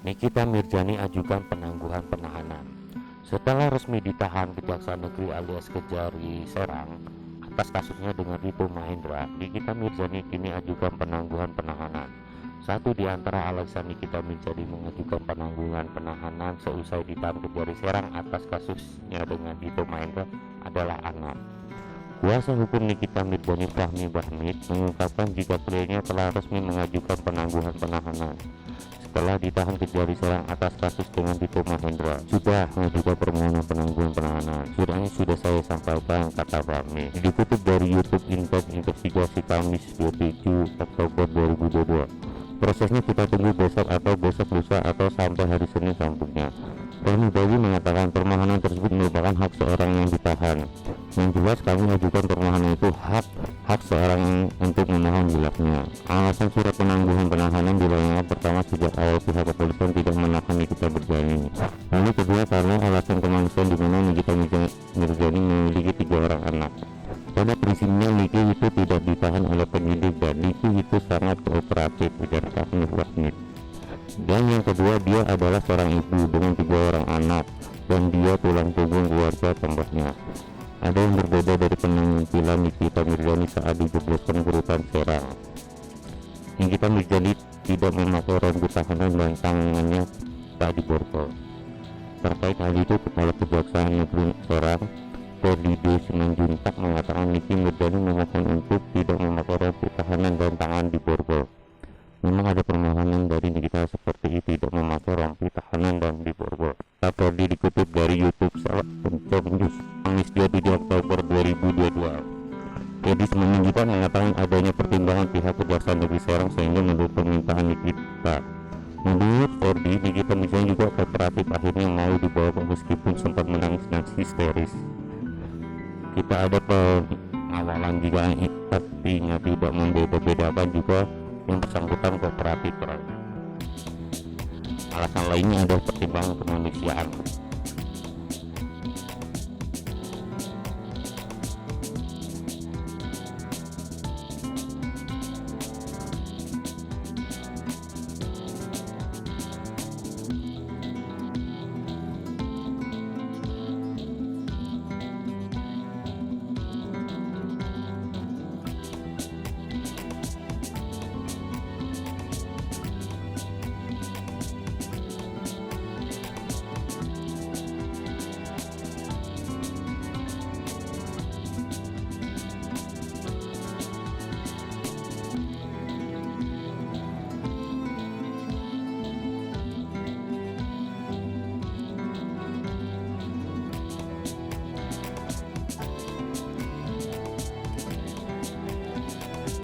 Nikita Mirzani ajukan penangguhan penahanan. Setelah resmi ditahan Kejaksaan Negeri alias Kejari Serang atas kasusnya dengan Rito Mahendra, Nikita Mirzani kini ajukan penangguhan penahanan. Satu di antara alasan Nikita Mirzani mengajukan penangguhan penahanan seusai ditahan Kejari Serang atas kasusnya dengan Rito Mahendra adalah anak. Kuasa hukum Nikita Mirzani, Fahmi Bahmid, mengungkapkan jika kliennya telah resmi mengajukan penangguhan penahanan setelah ditahan Kejari Serang atas kasus dengan Rito Mahendra. Sudah mengajukan permohonan penangguhan penahanan. Sudah saya sampaikan, kata Fahmi. Dikutip dari YouTube Intens Investigasi Kamis 27 Oktober 2022. Prosesnya kita tunggu besok atau besok lusa atau sampai hari Senin sambungnya. Fahmi Bahmid mengatakan permohonan tersebut merupakan hak seorang yang ditahan. Yang jelas kami ajukan permohonan itu hak seorang untuk memohon jelasnya. Alasan surat penangguhan penahanan dilayangkan pertama sejak awal pihak kepolisian tidak menahan Nikita Mirzani. Lalu kedua karena alasan kemanusiaan di mana Nikita Mirzani memiliki 3 orang anak. Pada prinsipnya Niki itu tidak ditahan oleh penyidik dan Niki itu sangat kooperatif, ujar Fahmi Bahmid. Dan yang kedua, dia adalah seorang ibu dengan 3 orang anak dan dia tulang punggung keluarga tambahnya. Ada yang berbeda dari penampilan Nikita Mirzani saat dijebloskan ke rutan Serang. Nikita Mirzani tidak memakai rambut tahanan dan tangannya tak diborgol. Terkait hal itu, Kepala Kejaksaan Negeri Serang, Ferdi D. Simanjuntak, mengatakan Nikita Mirzani memohon untuk tidak memakai rambut tahanan dan tangan diborgol. Memang ada permohonan dari Nikita seperti itu, tidak memakai rompi tahanan dan diborgol. Ferdi dikutip dari YouTube Salam News Kamis 27 Oktober 2022. Ferdi Simanjuntak mengatakan adanya pertimbangan pihak Kejaksaan Negeri Serang sehingga menurut permintaan Nikita. Menurut Ferdi, Nikita Mirzani juga kooperatif, akhirnya mau dibawa meskipun sempat menangis histeris. Kita ada pengawalan jika artinya tidak membeda-bedakan juga yang bersangkutan kooperatif. Alasan lainnya adalah pertimbangan kemanusiaan.